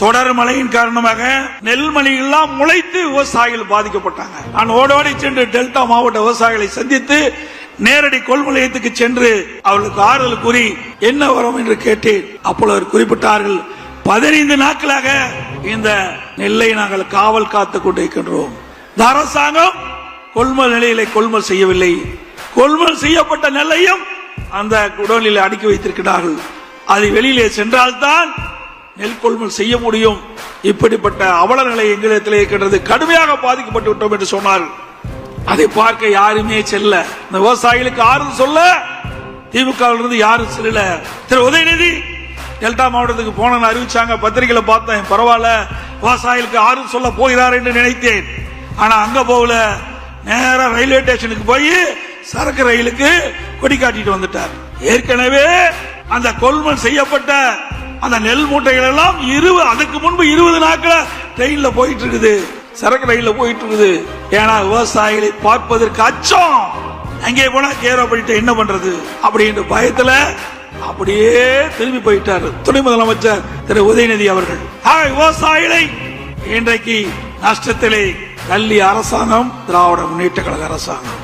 தொடர் மழையின் காரணமாக நெல்மணி எல்லாம் முளைத்து விவசாயிகள் பாதிக்கப்பட்டாங்க. நான் ஓடோடி சென்று டெல்டா மாவட்ட விவசாயிகளை சந்தித்து நேரடி கொள்முதல் நிலையத்துக்கு சென்று அவர்களுக்கு ஆறுதல் கூறி என்ன வரும் என்று கேட்டேன். அப்பொழுது குறிப்பிட்டார்கள், 15 நாட்களாக இந்த நெல்லை நாங்கள் காவல் காத்துக் கொண்டிருக்கின்றோம். இந்த அரசாங்கம் கொள்முதல் நிலையிலே கொள்முதல் செய்யவில்லை. கொள்முதல் செய்யப்பட்ட நெல்லையும் அந்த குடோனில் அடுக்கி வைத்திருக்கிறார்கள். அது வெளியிலே சென்றால்தான் நெல் கொள்முதல் செய்ய முடியும். இப்படிப்பட்ட அவல நிலை எங்களிடத்தில் இருக்கின்றது. கடுமையாக பாதிக்கப்பட்டு விட்டோம் என்று சொன்னார்கள். அதை பார்க்க யாருமே செல்ல, இந்த விவசாயிகளுக்கு ஆறுதல் சொல்ல திமுக யாரும் செல்ல. திரு உதயநிதி டெல்டா மாவட்டத்துக்கு போன அறிவிச்சாங்க, பத்திரிகையில பார்த்தேன். பரவாயில்ல, விவசாயிகளுக்கு ஆறுதல் சொல்ல போகிறார் என்று நினைத்தேன். ஆனா அங்க போகல, நேர ரயில்வே ஸ்டேஷனுக்கு போய் சரக்கு ரயிலுக்கு கொடி காட்டிட்டு வந்துட்டார். ஏற்கனவே அந்த கொள்முதல் செய்யப்பட்ட அந்த நெல் மூட்டைகள் எல்லாம் அதுக்கு முன்பு 20 நாட்கள் ட்ரெயின்ல போயிட்டு இருக்குது, சரக்கு ரயில்ல போயிட்டு இருக்குது. ஏன்னா விவசாயிகளை பார்ப்பதற்கு அச்சம். அங்கே போனா கேரோ பண்ணிட்டு என்ன பண்றது அப்படின்ற பயத்துல அப்படியே திரும்பி போயிட்டார் துணை முதலமைச்சர் திரு உதயநிதி அவர்கள். விவசாயிகளை இன்றைக்கு நஷ்டத்திலே தள்ளி அரசாங்கம் திராவிட முன்னேற்ற கழக அரசாங்கம்.